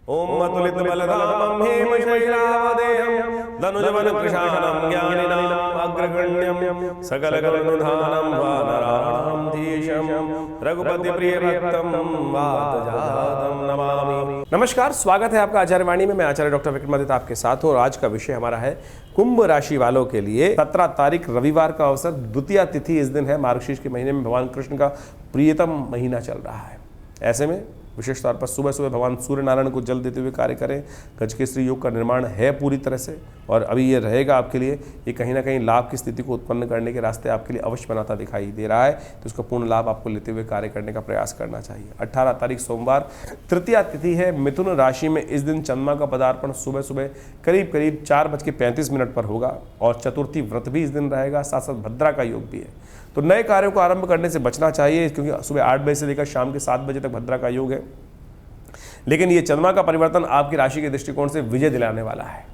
ओम अतुलित बलधामं हेमशैलावदेहं धनुजवन कृशानं ज्ञानिनाम् अग्रगण्यं सकलगुणनिधानं वानराणां धीशं रघुपति प्रिय भक्तं वातजातं नमामि। नमस्कार, स्वागत है आपका आचार्य वाणी में। मैं आचार्य डॉक्टर विक्रमादित्य आपके साथ हूँ और आज का विषय हमारा है कुंभ राशि वालों के लिए 17 तारीख रविवार का अवसर, द्वितीया तिथि इस दिन है। मार्गशीर्ष के महीने में भगवान कृष्ण का प्रियतम महीना चल रहा है। ऐसे में विशेष तौर पर सुबह सुबह भगवान सूर्य नारायण को जल देते हुए कार्य करें। गजकेसरी योग का निर्माण है पूरी तरह से और अभी ये रहेगा आपके लिए। ये कहीं ना कहीं लाभ की स्थिति को उत्पन्न करने के रास्ते आपके लिए अवश्य बनाता दिखाई दे रहा है, तो उसका पूर्ण लाभ आपको लेते हुए कार्य करने का प्रयास करना चाहिए। 18 तारीख सोमवार तृतीया तिथि है। मिथुन राशि में इस दिन चंद्रमा का पदार्पण सुबह सुबह करीब 4:35 पर होगा और चतुर्थी व्रत भी इस दिन रहेगा, साथ साथ भद्रा का योग भी है। तो नए कार्यों को आरंभ करने से बचना चाहिए, क्योंकि सुबह 8 बजे से लेकर शाम के 7 बजे तक भद्रा का योग है। लेकिन ये चंद्रमा का परिवर्तन आपकी राशि के दृष्टिकोण से विजय दिलाने वाला है।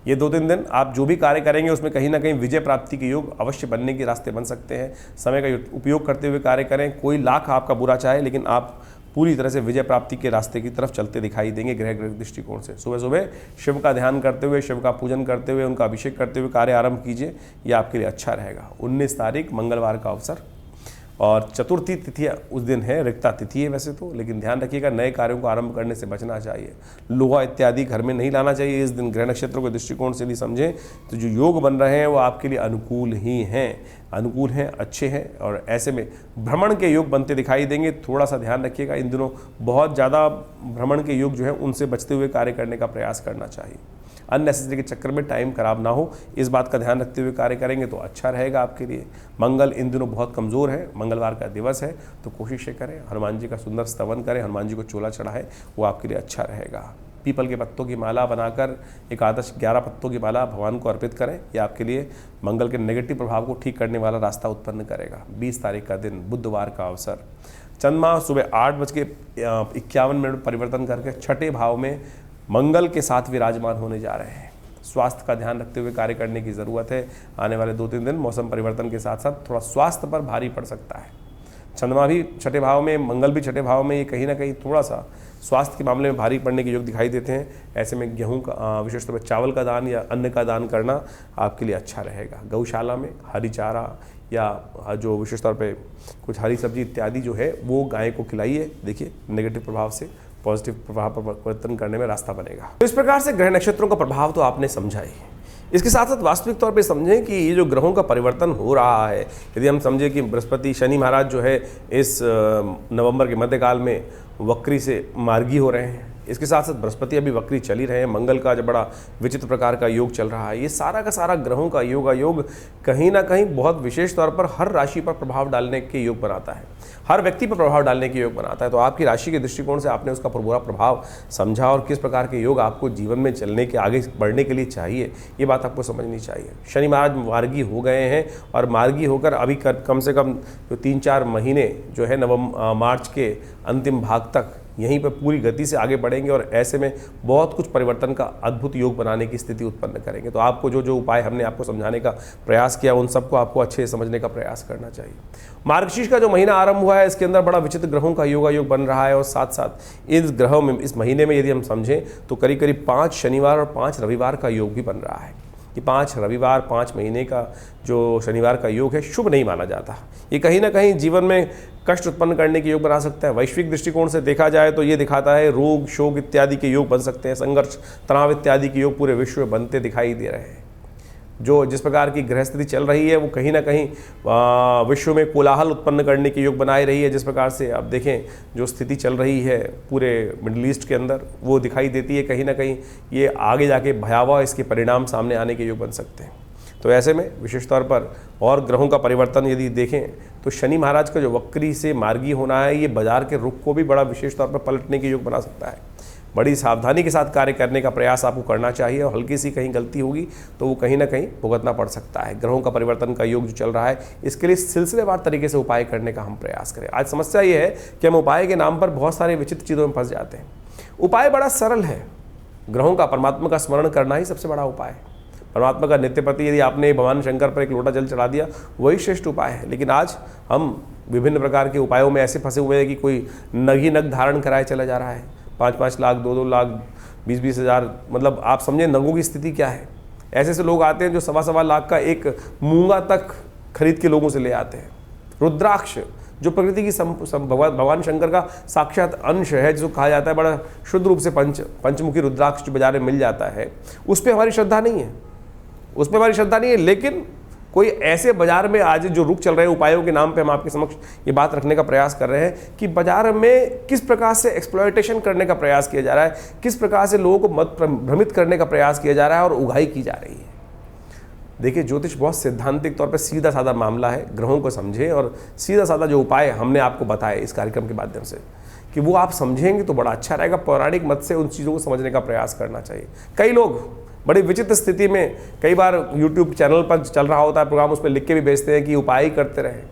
ये 2-3 दिन आप जो भी कार्य करेंगे उसमें कहीं ना कहीं विजय प्राप्ति के योग अवश्य बनने के रास्ते बन सकते हैं। समय का उपयोग करते हुए कार्य करें। कोई लाख आपका बुरा चाहे, लेकिन आप पूरी तरह से विजय प्राप्ति के रास्ते की तरफ चलते दिखाई देंगे ग्रह दृष्टिकोण से। सुबह सुबह शिव का ध्यान करते हुए, शिव का पूजन करते हुए, उनका अभिषेक करते हुए कार्य आरंभ कीजिए। यह आपके लिए अच्छा रहेगा। 19 तारीख मंगलवार का अवसर और चतुर्थी तिथि उस दिन है। रिक्ता तिथि है वैसे तो, लेकिन ध्यान रखिएगा नए कार्यों को आरंभ करने से बचना चाहिए। लोहा इत्यादि घर में नहीं लाना चाहिए इस दिन। ग्रह नक्षत्रों के दृष्टिकोण से यदि समझें तो जो योग बन रहे हैं वो आपके लिए अनुकूल ही हैं, अनुकूल हैं, अच्छे हैं। और ऐसे में भ्रमण के योग बनते दिखाई देंगे। थोड़ा सा ध्यान रखिएगा, इन दिनों बहुत ज़्यादा भ्रमण के योग जो है उनसे बचते हुए कार्य करने का प्रयास करना चाहिए। अननेसेसरी के चक्कर में टाइम खराब ना हो, इस बात का ध्यान रखते हुए कार्य करेंगे तो अच्छा रहेगा आपके लिए। मंगल इन दिनों बहुत कमज़ोर है, मंगलवार का दिवस है, तो कोशिशें करें, हनुमान जी का सुंदर स्तवन करें, हनुमान जी को चोला चढ़ाएं, वो आपके लिए अच्छा रहेगा। पीपल के पत्तों की माला बनाकर एकादश 11 पत्तों की माला भगवान को अर्पित करें। यह आपके लिए मंगल के नेगेटिव प्रभाव को ठीक करने वाला रास्ता उत्पन्न करेगा। 20 तारीख का दिन बुधवार का अवसर, चंद्रमा सुबह 8:51 परिवर्तन करके छठे भाव में मंगल के साथ विराजमान होने जा रहे हैं। स्वास्थ्य का ध्यान रखते हुए कार्य करने की ज़रूरत है। आने वाले 2-3 दिन मौसम परिवर्तन के साथ साथ थोड़ा स्वास्थ्य पर भारी पड़ सकता है। चंद्रमा भी छठे भाव में, मंगल भी छठे भाव में, ये कहीं ना कहीं थोड़ा सा स्वास्थ्य के मामले में भारी पड़ने के योग दिखाई देते हैं। ऐसे में गेहूं का, विशेष तौर पर चावल का दान या अन्न का दान करना आपके लिए अच्छा रहेगा। गौशाला में हरी चारा या जो विशेष तौर पे कुछ हरी सब्जी इत्यादि जो है वो गाय को खिलाइए। देखिए नेगेटिव प्रभाव से पॉजिटिव प्रभाव पर परिवर्तन करने में रास्ता बनेगा। तो इस प्रकार से ग्रह नक्षत्रों का प्रभाव तो आपने समझा ही। इसके साथ साथ वास्तविक तौर पे समझें कि ये जो ग्रहों का परिवर्तन हो रहा है, यदि हम समझें कि बृहस्पति शनि महाराज जो है इस नवंबर के मध्यकाल में वक्री से मार्गी हो रहे हैं। इसके साथ साथ बृहस्पति अभी वक्री चल ही रहे हैं। मंगल का जो बड़ा विचित्र प्रकार का योग चल रहा है। ये सारा का सारा ग्रहों का योग कहीं ना कहीं बहुत विशेष तौर पर हर राशि पर प्रभाव डालने के योग बनाता है, हर व्यक्ति पर प्रभाव डालने के योग बनाता है। तो आपकी राशि के दृष्टिकोण से आपने उसका पूरा प्रभाव समझा और किस प्रकार के योग आपको जीवन में चलने के, आगे बढ़ने के लिए चाहिए, ये बात आपको समझनी चाहिए। शनि महाराज मार्गी हो गए हैं और मार्गी होकर अभी कम से कम 3-4 महीने जो है मार्च के अंतिम भाग तक यहीं पर पूरी गति से आगे बढ़ेंगे और ऐसे में बहुत कुछ परिवर्तन का अद्भुत योग बनाने की स्थिति उत्पन्न करेंगे। तो आपको जो उपाय हमने आपको समझाने का प्रयास किया उन सबको आपको अच्छे से समझने का प्रयास करना चाहिए। मार्गशीर्ष का जो महीना आरंभ हुआ है इसके अंदर बड़ा विचित्र ग्रहों का योग बन रहा है और साथ साथ इस ग्रहों में, इस महीने में यदि हम समझें तो करीब 5 शनिवार और 5 रविवार का योग भी बन रहा है। ये 5 रविवार 5 महीने का जो शनिवार का योग है शुभ नहीं माना जाता। ये कहीं ना कहीं जीवन में कष्ट उत्पन्न करने के योग बना सकता है। वैश्विक दृष्टिकोण से देखा जाए तो ये दिखाता है रोग शोक इत्यादि के योग बन सकते हैं। संघर्ष तनाव इत्यादि के योग पूरे विश्व में बनते दिखाई दे रहे हैं। जो जिस प्रकार की ग्रह स्थिति चल रही है वो कहीं ना कहीं विश्व में कोलाहल उत्पन्न करने के योग बनाए रही है। जिस प्रकार से आप देखें जो स्थिति चल रही है पूरे मिडिल ईस्ट के अंदर वो दिखाई देती है। कहीं ना कहीं ये आगे जाके भयावह इसके परिणाम सामने आने के योग बन सकते हैं। तो ऐसे में विशेष तौर पर और ग्रहों का परिवर्तन यदि देखें तो शनि महाराज का जो वक्री से मार्गी होना है ये बाजार के रुख को भी बड़ा विशेष तौर पर पलटने के योग बना सकता है। बड़ी सावधानी के साथ कार्य करने का प्रयास आपको करना चाहिए और हल्की सी कहीं गलती होगी तो वो कहीं ना कहीं भुगतना पड़ सकता है। ग्रहों का परिवर्तन का योग जो चल रहा है इसके लिए सिलसिलेवार तरीके से उपाय करने का हम प्रयास करें। आज समस्या ये है कि हम उपाय के नाम पर बहुत सारे विचित्र चीज़ों में फंस जाते हैं। उपाय बड़ा सरल है। ग्रहों का, परमात्मा का स्मरण करना ही सबसे बड़ा उपाय है। परमात्मा का नित्य प्रति यदि आपने भगवान शंकर पर एक लोटा जल चढ़ा दिया वही श्रेष्ठ उपाय है। लेकिन आज हम विभिन्न प्रकार के उपायों में ऐसे फंसे हुए हैं कि कोई नग ही नग धारण कराए चला जा रहा है। 5-5 लाख, 2-2 लाख, 20-20 हज़ार, मतलब आप समझें नगों की स्थिति क्या है। ऐसे ऐसे लोग आते हैं जो 1.25 लाख का एक मूंगा तक खरीद के लोगों से ले आते हैं। रुद्राक्ष जो प्रकृति की भगवान शंकर का साक्षात अंश है, जिसको कहा जाता है बड़ा शुद्ध रूप से पंचमुखी रुद्राक्ष जो बाजार में मिल जाता है, उस पर हमारी श्रद्धा नहीं है, उस पर हमारी श्रद्धा नहीं है। लेकिन कोई ऐसे बाजार में आज जो रुख चल रहे हैं उपायों के नाम पे हम आपके समक्ष ये बात रखने का प्रयास कर रहे हैं कि बाजार में किस प्रकार से एक्सप्लॉयटेशन करने का प्रयास किया जा रहा है, किस प्रकार से लोगों को मत भ्रमित करने का प्रयास किया जा रहा है और उगाही की जा रही है। देखिए, ज्योतिष बहुत सैद्धांतिक तौर पर सीधा साधा मामला है। ग्रहों को समझें और सीधा साधा जो उपाय हमने आपको बताए इस कार्यक्रम के माध्यम से, कि वो आप समझेंगे तो बड़ा अच्छा रहेगा। पौराणिक मत से उन चीज़ों को समझने का प्रयास करना चाहिए। कई लोग बड़ी विचित्र स्थिति में, कई बार YouTube चैनल पर चल रहा होता है प्रोग्राम, उस पर लिख के भी भेजते हैं कि उपाय ही करते रहें,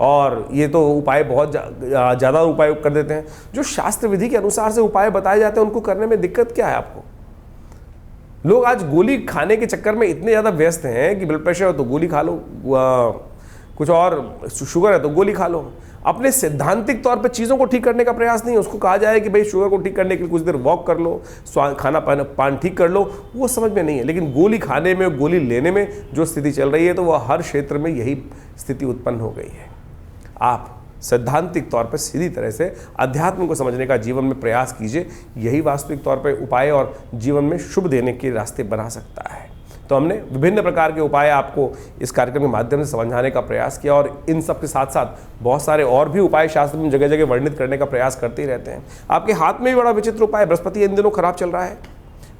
और ये तो उपाय बहुत ज़्यादा उपाय कर देते हैं। जो शास्त्र विधि के अनुसार से उपाय बताए जाते हैं उनको करने में दिक्कत क्या है आपको? लोग आज गोली खाने के चक्कर में इतने ज़्यादा व्यस्त हैं कि ब्लड प्रेशर हो तो गोली खा लो, कुछ और शुगर है तो गोली खा लो। अपने सैद्धांतिक तौर पर चीज़ों को ठीक करने का प्रयास नहीं है। उसको कहा जाए कि भाई शुगर को ठीक करने के लिए कुछ देर वॉक कर लो, खाना पान ठीक कर लो, वो समझ में नहीं है। लेकिन गोली खाने में, गोली लेने में जो स्थिति चल रही है, तो वह हर क्षेत्र में यही स्थिति उत्पन्न हो गई है। आप सैद्धांतिक तौर पर सीधी तरह से अध्यात्म को समझने का जीवन में प्रयास कीजिए। यही वास्तविक तौर पर उपाय और जीवन में शुभ देने के रास्ते बना सकता है। तो हमने विभिन्न प्रकार के उपाय आपको इस कार्यक्रम के माध्यम से समझाने का प्रयास किया, और इन सब के साथ साथ बहुत सारे और भी उपाय शास्त्र में जगह जगह वर्णित करने का प्रयास करते ही रहते हैं। आपके हाथ में भी बड़ा विचित्र उपाय, बृहस्पति इन दिनों खराब चल रहा है,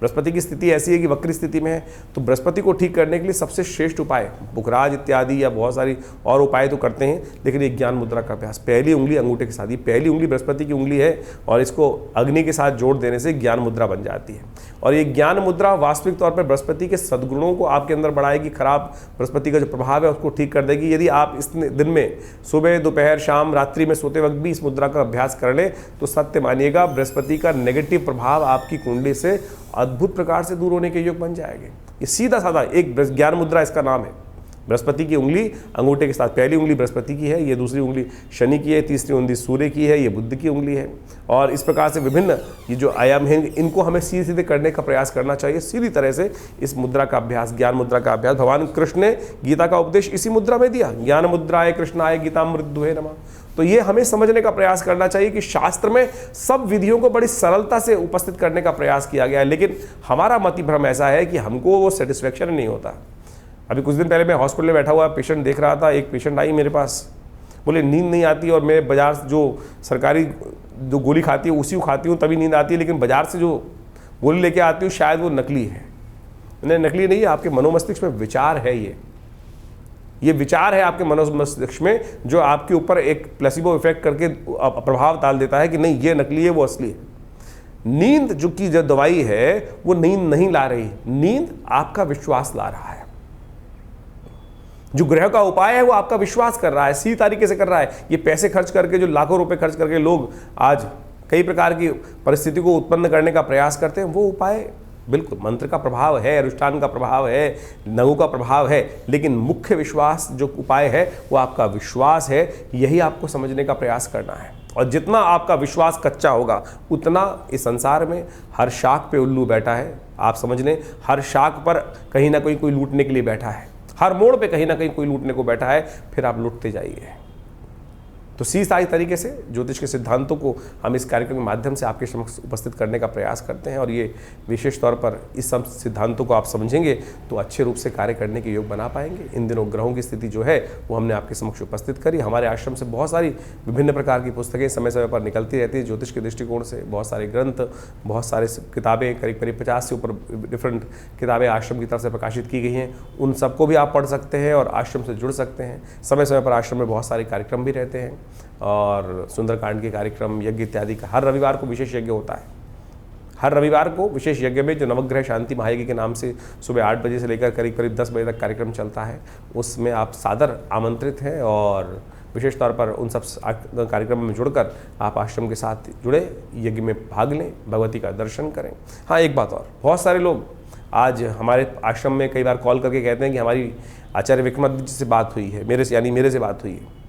बृहस्पति की स्थिति ऐसी है कि वक्री स्थिति में है। तो बृहस्पति को ठीक करने के लिए सबसे श्रेष्ठ उपाय बुखराज इत्यादि या बहुत सारी और उपाय तो करते हैं, लेकिन एक ज्ञान मुद्रा का अभ्यास, पहली उंगली अंगूठे के साथ, ये पहली उंगली बृहस्पति की उंगली है और इसको अग्नि के साथ जोड़ देने से ज्ञान मुद्रा बन जाती है। और ये ज्ञान मुद्रा वास्तविक तौर पर बृहस्पति के सद्गुणों को आपके अंदर बढ़ाएगी, खराब बृहस्पति का जो प्रभाव है उसको ठीक कर देगी। यदि आप इस दिन में सुबह, दोपहर, शाम, रात्रि में सोते वक्त भी इस मुद्रा का अभ्यास कर लें तो सत्य मानिएगा बृहस्पति का नेगेटिव प्रभाव आपकी कुंडली से अद्भुत प्रकार से दूर होने के योग बन जाएंगे। ये सीधा साधा एक ज्ञान मुद्रा इसका नाम है। बृहस्पति की उंगली अंगूठे के साथ, पहली उंगली बृहस्पति की है, ये दूसरी उंगली शनि की है, तीसरी उंगली सूर्य की है, ये बुध की उंगली है। और इस प्रकार से विभिन्न ये जो आयाम हैं इनको हमें सीधे सीधे करने का प्रयास करना चाहिए। सीधी तरह से इस मुद्रा का अभ्यास, ज्ञान मुद्रा का अभ्यास, भगवान कृष्ण ने गीता का उपदेश इसी मुद्रा में दिया, ज्ञान मुद्राय कृष्णाय गीतामृतद्वये नमः। तो ये हमें समझने का प्रयास करना चाहिए कि शास्त्र में सब विधियों को बड़ी सरलता से उपस्थित करने का प्रयास किया गया है, लेकिन हमारा मति भ्रम ऐसा है कि हमको वो सेटिस्फेक्शन नहीं होता। अभी कुछ दिन पहले मैं हॉस्पिटल में बैठा हुआ पेशेंट देख रहा था। एक पेशेंट आई मेरे पास, बोले नींद नहीं आती और मैं बाजार से जो सरकारी जो गोली खाती है उसी को खाती हूँ तभी नींद आती है, लेकिन बाजार से जो गोली लेके आती हूँ शायद वो नकली है। नहीं, नकली नहीं है, आपके मनोमस्तिष्क में विचार है। ये विचार है आपके मनोमस्तिष्क में जो आपके ऊपर एक प्लेसिबो इफेक्ट करके प्रभाव डाल देता है कि नहीं ये नकली है, वो असली है। नींद जो की जो दवाई है वो नींद नहीं ला रही, नींद आपका विश्वास ला रहा है। जो ग्रह का उपाय है वो आपका विश्वास कर रहा है, सीधी तरीके से कर रहा है। ये पैसे खर्च करके, जो लाखों रुपए खर्च करके लोग आज कई प्रकार की परिस्थिति को उत्पन्न करने का प्रयास करते हैं, वो उपाय बिल्कुल मंत्र का प्रभाव है, अनुष्ठान का प्रभाव है, नगु का प्रभाव है, लेकिन मुख्य विश्वास जो उपाय है वो आपका विश्वास है। यही आपको समझने का प्रयास करना है। और जितना आपका विश्वास कच्चा होगा उतना इस संसार में हर शाख पे उल्लू बैठा है। आप समझ लें, हर शाख पर कहीं ना कहीं कोई लूटने के लिए बैठा है, हर मोड़ पे कहीं ना कहीं कोई लूटने को बैठा है, फिर आप लूटते जाइए। तो सीधी तरीके से ज्योतिष के सिद्धांतों को हम इस कार्यक्रम के माध्यम से आपके समक्ष उपस्थित करने का प्रयास करते हैं, और ये विशेष तौर पर इस सब सिद्धांतों को आप समझेंगे तो अच्छे रूप से कार्य करने के योग बना पाएंगे। इन दिनों ग्रहों की स्थिति जो है वो हमने आपके समक्ष उपस्थित करी। हमारे आश्रम से बहुत सारी विभिन्न प्रकार की पुस्तकें समय समय पर निकलती रहती है ज्योतिष के दृष्टिकोण से। बहुत सारे ग्रंथ, बहुत सारे किताबें, करीब 50 से ऊपर डिफरेंट किताबें आश्रम की तरफ से प्रकाशित की गई हैं। उन सबको भी आप पढ़ सकते हैं और आश्रम से जुड़ सकते हैं। समय समय पर आश्रम में बहुत सारे कार्यक्रम भी रहते हैं, और सुंदरकांड के कार्यक्रम, यज्ञ इत्यादि का हर रविवार को विशेष यज्ञ होता है। हर रविवार को विशेष यज्ञ में जो नवग्रह शांति महायज्ञ के नाम से सुबह 8 बजे से लेकर करीब 10 बजे तक कार्यक्रम चलता है, उसमें आप सादर आमंत्रित हैं। और विशेष तौर पर उन सब कार्यक्रमों में जुड़कर आप आश्रम के साथ जुड़े, यज्ञ में भाग लें, भगवती का दर्शन करें। हाँ, एक बात और, बहुत सारे लोग आज हमारे आश्रम में कई बार कॉल करके कहते हैं कि हमारी आचार्य विक्रमादित्य जी से बात हुई है, मेरे से बात हुई है।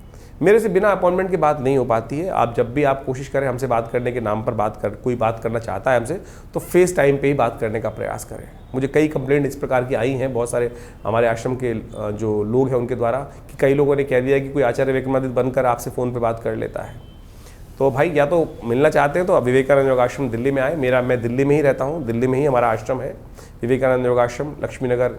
मेरे से बिना अपॉइंटमेंट की बात नहीं हो पाती है। आप जब भी आप कोशिश करें हमसे बात करने के नाम पर कोई बात करना चाहता है हमसे, तो फेस टाइम पे ही बात करने का प्रयास करें। मुझे कई कंप्लेंट इस प्रकार की आई हैं बहुत सारे हमारे आश्रम के जो लोग हैं उनके द्वारा, कि कई लोगों ने कह दिया कि कोई आचार्य विक्रमादित्य बनकर आपसे फ़ोन पर बात कर लेता है। तो भाई या तो मिलना चाहते हैं तो आप विवेकानंद योगाश्रम दिल्ली में आए। मैं दिल्ली में ही रहता हूँ, दिल्ली में ही हमारा आश्रम है विवेकानंद योगाश्रम, लक्ष्मी नगर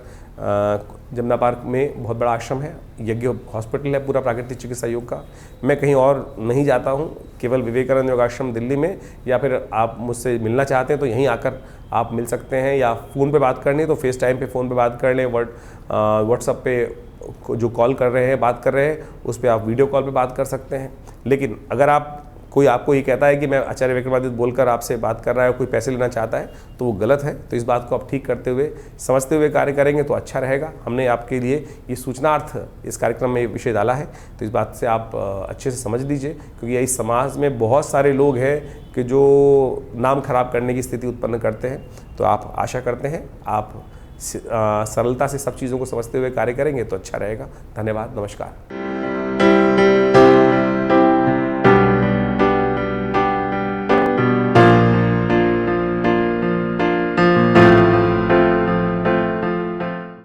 जमुना पार्क में बहुत बड़ा आश्रम है। यज्ञ हॉस्पिटल है पूरा प्राकृतिक चिकित्सा योग का। मैं कहीं और नहीं जाता हूँ, केवल विवेकानंद योगाश्रम दिल्ली में। या फिर आप मुझसे मिलना चाहते हैं तो यहीं आकर आप मिल सकते हैं, या फ़ोन पे बात करनी है तो फेस टाइम पे फ़ोन पे बात कर लें। व्हाट्सएप पे जो कॉल कर रहे हैं बात कर रहे हैं उस पर आप वीडियो कॉल पे बात कर सकते हैं। लेकिन अगर कोई आपको ये कहता है कि मैं आचार्य विक्रमादित्य बोलकर आपसे बात कर रहा है, कोई पैसे लेना चाहता है, तो वो गलत है। तो इस बात को आप ठीक करते हुए समझते हुए कार्य करेंगे तो अच्छा रहेगा। हमने आपके लिए ये सूचनार्थ इस कार्यक्रम में विषय डाला है, तो इस बात से आप अच्छे से समझ लीजिए, क्योंकि इस समाज में बहुत सारे लोग हैं कि जो नाम खराब करने की स्थिति उत्पन्न करते हैं। तो आप आशा करते हैं आप सरलता से सब चीज़ों को समझते हुए कार्य करेंगे तो अच्छा रहेगा। धन्यवाद, नमस्कार।